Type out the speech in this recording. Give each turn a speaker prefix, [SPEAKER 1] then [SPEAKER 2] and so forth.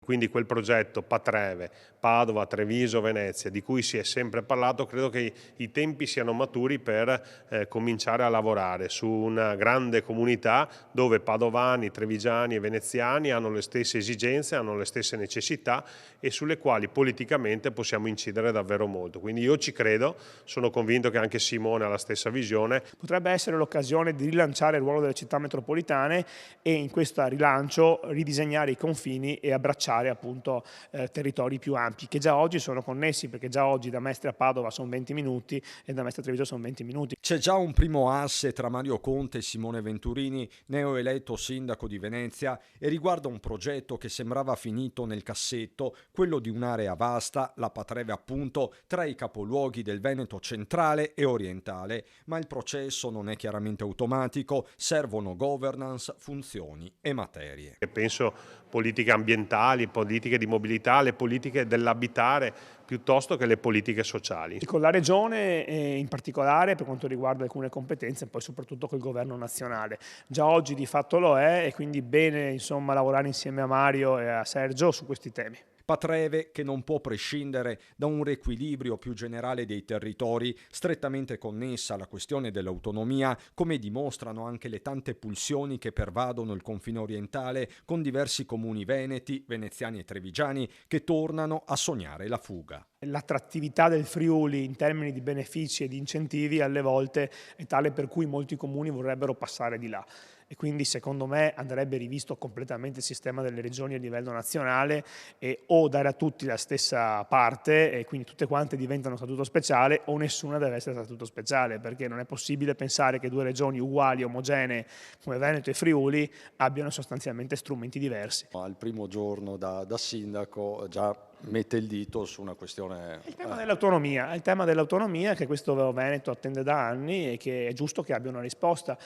[SPEAKER 1] Quindi quel progetto Patreve, Padova, Treviso, Venezia, di cui si è sempre parlato, credo che i tempi siano maturi per cominciare a lavorare su una grande comunità dove padovani, trevigiani e veneziani hanno le stesse esigenze, hanno le stesse necessità e sulle quali politicamente possiamo incidere davvero molto. Quindi io ci credo, sono convinto che anche Simone ha la stessa visione.
[SPEAKER 2] Potrebbe essere l'occasione di rilanciare il ruolo delle città metropolitane e in questo rilancio ridisegnare i confini e abbracciare appunto territori più ampi che già oggi sono connessi, perché già oggi da Mestre a Padova sono 20 minuti e da Mestre a Treviso sono 20 minuti.
[SPEAKER 3] C'è già un primo asse tra Mario Conte e Simone Venturini, neoeletto sindaco di Venezia, e riguarda un progetto che sembrava finito nel cassetto, quello di un'area vasta, la Patreve appunto, tra i capoluoghi del Veneto centrale e orientale. Ma il processo non è chiaramente automatico, servono governance, funzioni e materie.
[SPEAKER 1] Penso politiche ambientali, politiche di mobilità, le politiche dell'abitare piuttosto che le politiche sociali.
[SPEAKER 2] Con la Regione in particolare per quanto riguarda alcune competenze e poi soprattutto col Governo nazionale. Già oggi di fatto lo è e quindi bene insomma lavorare insieme a Mario e a Sergio su questi temi.
[SPEAKER 3] Patreve che non può prescindere da un riequilibrio più generale dei territori, strettamente connessa alla questione dell'autonomia, come dimostrano anche le tante pulsioni che pervadono il confine orientale con diversi comuni veneti, veneziani e trevigiani che tornano a sognare la fuga.
[SPEAKER 2] L'attrattività del Friuli in termini di benefici e di incentivi alle volte è tale per cui molti comuni vorrebbero passare di là e quindi secondo me andrebbe rivisto completamente il sistema delle regioni a livello nazionale e o dare a tutti la stessa parte e quindi tutte quante diventano statuto speciale o nessuna deve essere statuto speciale, perché non è possibile pensare che due regioni uguali, omogenee come Veneto e Friuli abbiano sostanzialmente strumenti diversi.
[SPEAKER 3] Al primo giorno da sindaco già mette il dito su una questione.
[SPEAKER 2] Il tema dell'autonomia che questo Veneto attende da anni e che è giusto che abbia una risposta.